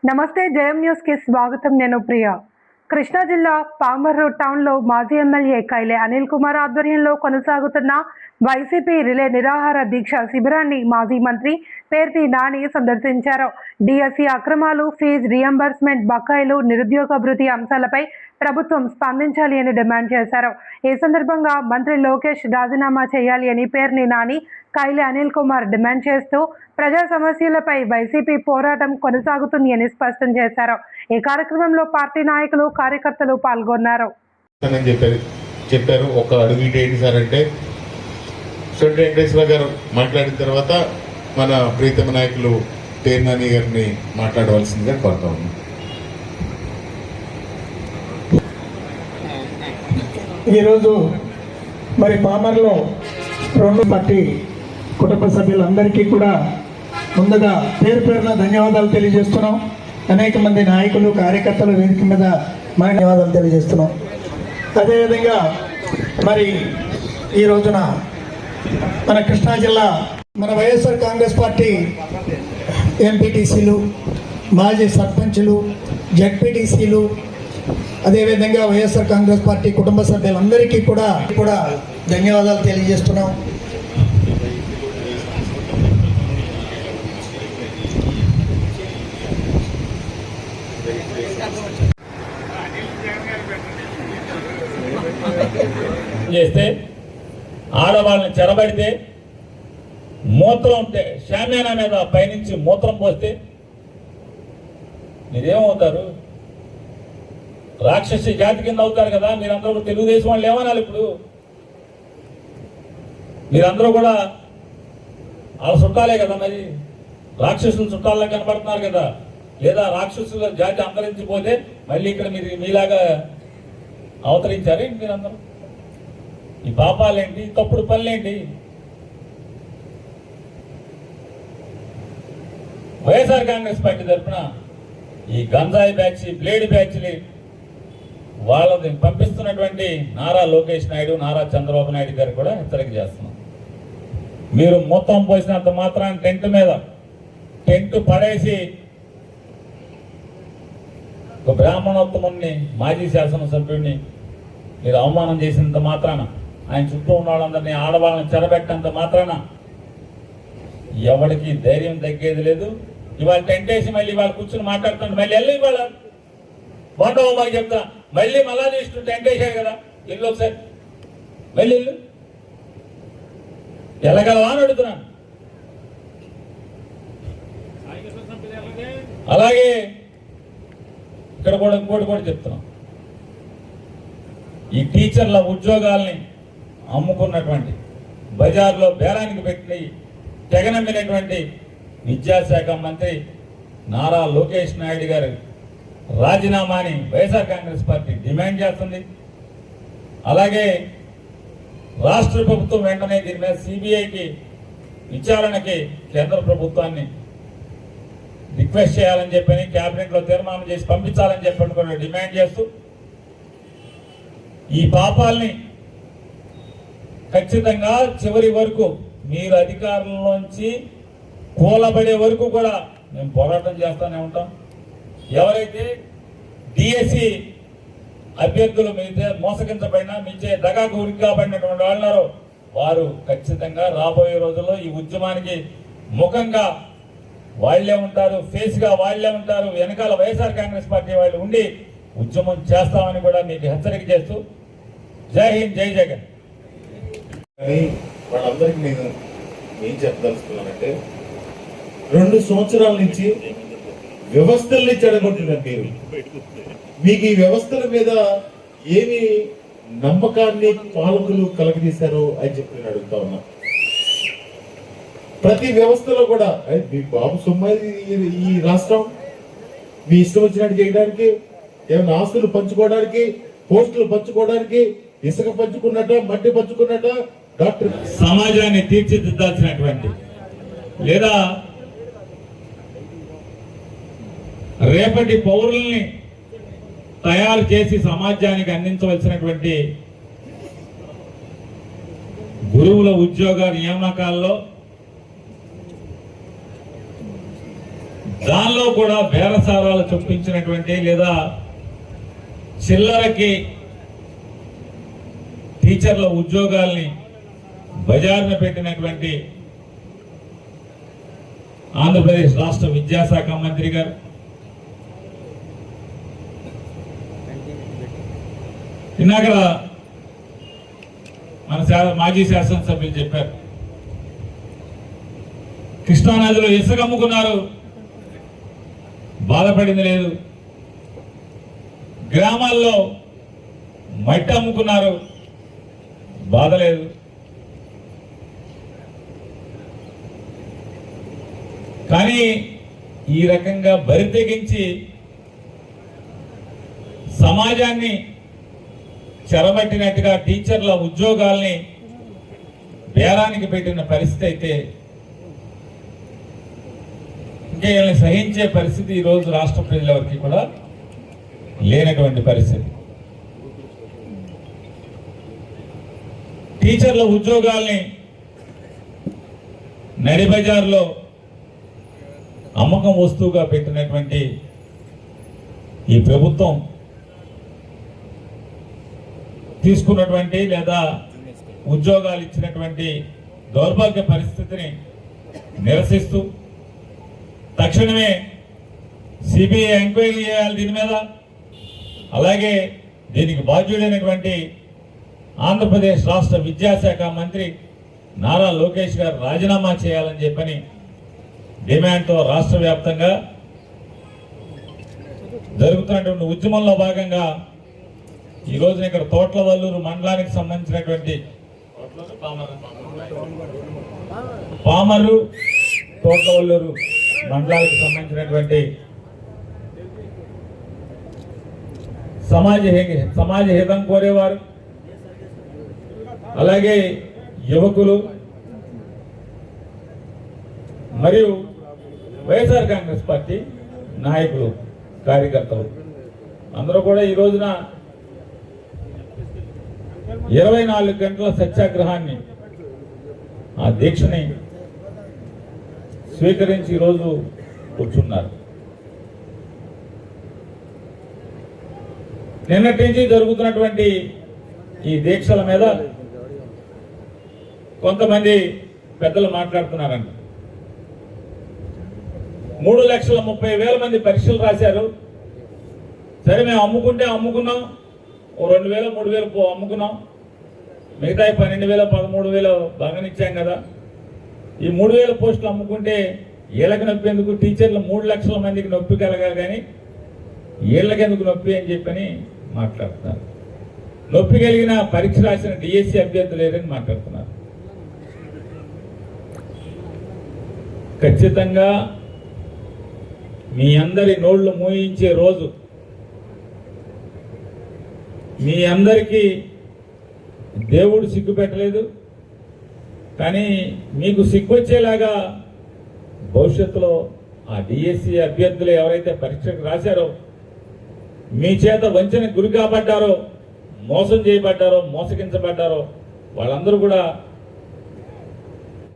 నమస్తే జయం న్యూస్ కి స్వాగతం. నేను ప్రియా. కృష్ణా జిల్లా పామర్రు టౌన్ లో మాజీ ఎమ్మెల్యే కైలే అనిల్ కుమార్ ఆధ్వర్యంలో కొనసాగుతున్న వైసీపీ రిలే నిరాహార దీక్ష శిబిరాన్ని మాజీ మంత్రి పేర్తి నాని సందర్శించారు. డిఎస్సి అక్రమాలు, ఫీజు రియంబర్స్మెంట్ బకాయిలు, నిరుద్యోగ భృతి అంశాలపై ప్రభుత్వం స్పందించాలి అని డిమాండ్ చేశారు. ఈ సందర్భంగా మంత్రి లోకేష్ రాజీనామా చేయాలి అని పేర్ని నాని, కైలే అనిల్ కుమార్ డిమాండ్ చేస్తూ ప్రజా సమస్యలపై వైసీపీ పోరాటం కొనసాగుతుంది అని స్పష్టం చేశారు. ఈ కార్యక్రమంలో పార్టీ నాయకులు, కార్యకర్తలు పాల్గొన్నారు. చెప్పారు ఒక అడుగు ఏంటి సార్ అంటే సొంత వెంకటేశ్వర గారు మాట్లాడిన తర్వాత మన ప్రీతమ నాయకులు పేర్నాని గారిని మాట్లాడవలసిందిగా కోరుతా ఉన్నాం. ఈరోజు మరి పామర్లో రెండు పార్టీ కుటుంబ సభ్యులందరికీ కూడా ముందుగా పేరు పేరున ధన్యవాదాలు తెలియజేస్తున్నాం. అనేక మంది నాయకులు, కార్యకర్తలు వేదిక మీద మా ధన్యవాదాలు తెలియజేస్తున్నాం. అదేవిధంగా మరి ఈ రోజున మన కృష్ణా జిల్లా మన వైఎస్ఆర్ కాంగ్రెస్ పార్టీ ఎంపీటీసీలు, మాజీ సర్పంచులు, జడ్పీటీసీలు, అదేవిధంగా వైఎస్ఆర్ కాంగ్రెస్ పార్టీ కుటుంబ సభ్యులందరికీ కూడా ధన్యవాదాలు తెలియజేస్తున్నాం. చేస్తే ఆడవాళ్ళని చెరబడితే మూత్రం షామ్యానా మీద పైనుంచి మూత్రం పోస్తే మీరేమవుతారు? రాక్షసి జాతి కింద అవుతారు కదా. మీరందరూ తెలుగుదేశం వాళ్ళు ఏమనాలి? ఇప్పుడు మీరందరూ కూడా వాళ్ళ చుట్టాలే కదా. మరి రాక్షసుల చుట్టాల్లో కనపడుతున్నారు కదా. లేదా రాక్షసుల జాతి అంతరించిపోతే మళ్ళీ ఇక్కడ మీరు మీలాగా అవతరించారే మీరందరూ? ఈ పాపాలేంటి, తప్పుడు పనులేంటి? వైఎస్ఆర్ కాంగ్రెస్ పార్టీ తరఫున ఈ గంజాయి బ్యాచ్, బ్లేడ్ బ్యాచ్ని వాళ్ళని పంపిస్తున్నటువంటి నారా లోకేష్ నాయుడు, నారా చంద్రబాబు నాయుడు గారు కూడా హెచ్చరిక చేస్తున్నాం. మీరు మొత్తం పోసినంత మాత్రాన్ని టెంట్ పడేసి ఒక బ్రాహ్మణోత్తముని, మాజీ శాసనసభ్యుడిని మీరు అవమానం చేసినంత మాత్రాన, ఆయన చుట్టూ ఉన్న వాళ్ళందరినీ ఆడవాళ్ళని చెరబెట్టంత మాత్రాన ఎవరికి ధైర్యం తగ్గేది లేదు. ఇవాళ టెంట్ వేసి మళ్ళీ వాళ్ళు కూర్చొని మాట్లాడుతుంటే మళ్ళీ వెళ్ళి ఇవాళ బాగుంటావు మాకు చెప్తా, మళ్ళీ మళ్ళా తీస్తూ టెంట్ వేసాడు కదా, ఇల్లు ఒకసారి మళ్ళీ ఇల్లు ఎలాగలవా అని అడుగుతున్నాను. అలాగే ఇక్కడ కూడా ఇంకోటి కూడా చెప్తున్నాం. ఈ టీచర్ల ఉద్యోగాల్ని అమ్ముకున్నటువంటి, బజార్లో బేరానికి పెట్టి తెగనమ్మినటువంటి విద్యాశాఖ మంత్రి నారా లోకేష్ నాయుడు గారు రాజీనామాని వైఎస్ఆర్ కాంగ్రెస్ పార్టీ డిమాండ్ చేస్తుంది. అలాగే రాష్ట్ర ప్రభుత్వం వెంటనే దీని మీద సిబిఐకి విచారణకి కేంద్ర ప్రభుత్వాన్ని రిక్వెస్ట్ చేయాలని చెప్పని, క్యాబినెట్లో తీర్మానం చేసి పంపించాలని చెప్పని కూడా డిమాండ్ చేస్తూ ఈ పాపాలని ఖచ్చితంగా చివరి వరకు మీరు అధికారంలోంచి కూలబడే వరకు కూడా మేము పోరాటం చేస్తూనే ఉంటాం. ఎవరైతే డిఎస్సి అభ్యర్థులు మీదే మోసగించబడిన, మీచే దగాకు ఉరికి కాబడినటువంటి వాళ్ళారో వారు ఖచ్చితంగా రాబోయే రోజుల్లో ఈ ఉద్యమానికి ముఖంగా వాళ్లే ఉంటారు, ఫేస్గా వాళ్లే ఉంటారు. వెనకాల వైఎస్ఆర్ కాంగ్రెస్ పార్టీ వాళ్ళు ఉండి ఉద్యమం చేస్తామని కూడా మీకు హెచ్చరిక చేస్తూ జై హింద్, జై జగన్. కానీ వాళ్ళందరికీ నేను ఏం చెప్పదలుచుకున్నానంటే, 2 సంవత్సరాల నుంచి వ్యవస్థల్ని చెడగొట్టిన మీరు, మీకు ఈ వ్యవస్థల మీద ఏమి నమ్మకాన్ని పాలకులు కలగజేశారో అని చెప్పి నేను అడుగుతా ఉన్నా. ప్రతి వ్యవస్థలో కూడా మీ బాబు సొమ్మాయి ఈ రాష్ట్రం, మీ ఇష్టం వచ్చినట్టు చేయడానికి, ఏమైనా ఆస్తులు పంచుకోవడానికి, పోస్టులు పంచుకోవడానికి, ఇసుక పంచుకున్నట్ట, మట్టి పంచుకున్నట్ట, డాక్టర్ సమాజాన్ని తీర్చిదిద్దాల్సినటువంటి, లేదా రేపటి పౌరుల్ని తయారు చేసి సమాజానికి అందించవలసినటువంటి గురువుల ఉద్యోగ నియామకాల్లో దానిలో కూడా బేరసారాలు చొప్పించినటువంటి లేదా చిల్లరకి టీచర్ల ఉద్యోగాల్ని బజారున పెట్టినటువంటి ఆంధ్రప్రదేశ్ రాష్ట్ర విద్యాశాఖ మంత్రి గారు, ఇందాక మన మాజీ శాసనసభ్యులు చెప్పారు, కృష్ణానదిలో ఇసుక అమ్ముకున్నారు, బాధపడింది లేదు. గ్రామాల్లో మట్టి అమ్ముకున్నారు, బాధ లేదు. కానీ ఈ రకంగా బరి తెగించి సమాజాన్ని చెరబట్టినట్టుగా టీచర్ల ఉద్యోగాల్ని బేరానికి పెట్టిన పరిస్థితి అయితే ఇంకా వీళ్ళని సహించే పరిస్థితి ఈరోజు రాష్ట్ర ప్రజలెవరికి కూడా లేనటువంటి పరిస్థితి. టీచర్ల ఉద్యోగాల్ని నడి బజార్లో అమ్మకం వస్తువుగా పెట్టినటువంటి ఈ ప్రభుత్వం తీసుకున్నటువంటి లేదా ఉద్యోగాలు ఇచ్చినటువంటి దౌర్భాగ్య పరిస్థితిని నిరసిస్తూ తక్షణమే సిబిఐ ఎంక్వైరీ చేయాలి దీని మీద. అలాగే దీనికి బాధ్యుడైనటువంటి ఆంధ్రప్రదేశ్ రాష్ట్ర విద్యాశాఖ మంత్రి నారా లోకేష్ గారు రాజీనామా చేయాలని చెప్పని డిమాండ్తో రాష్ట్ర వ్యాప్తంగా జరుగుతున్నటువంటి ఉద్యమంలో భాగంగా ఈ రోజున ఇక్కడ తోట్లవల్లూరు మండలానికి సంబంధించినటువంటి పామరు తోట్లవల్లూరు మండలానికి సంబంధించినటువంటి సమాజ హితం కోరేవారు, అలాగే యువకులు మరియు వైఎస్ఆర్ కాంగ్రెస్ పార్టీ నాయకులు, కార్యకర్తలు అందరూ కూడా ఈ రోజున 24 గంటల సత్యాగ్రహాన్ని, ఆ దీక్షని స్వీకరించి ఈరోజు కూర్చున్నారు. నిన్నటి నుంచి జరుగుతున్నటువంటి ఈ దీక్షల మీద కొంతమంది పెద్దలు మాట్లాడుతున్నారంట. 3,30,000 మంది పరీక్షలు రాశారు. సరే, మేము అమ్ముకుంటే అమ్ముకున్నాం, ఓ 2,000 3,000 అమ్ముకున్నాం, మిగతా 12,000 13,000 బాగానే ఇచ్చాం కదా. ఈ 3,000 పోస్టులు అమ్ముకుంటే వీళ్ళకి నొప్పి ఎందుకు? టీచర్లు 3 లక్షల మందికి నొప్పి కలగాలి కానీ వీళ్ళకి ఎందుకు నొప్పి అని చెప్పని మాట్లాడుతున్నారు. నొప్పి కలిగిన పరీక్ష రాసిన డిఎస్సి అభ్యర్థులు లేరని మాట్లాడుతున్నారు. ఖచ్చితంగా మీ అందరి నోళ్లు మూయించే రోజు, మీ అందరికీ దేవుడు సిగ్గు పెట్టలేదు, కానీ మీకు సిగ్గొచ్చేలాగా భవిష్యత్తులో ఆ డిఎస్సి అభ్యర్థులు ఎవరైతే పరీక్షకు రాశారో, మీ చేత వంచనకు గురి కాబడ్డారో, మోసం చేయబడ్డారో, మోసగించబడ్డారో వాళ్ళందరూ కూడా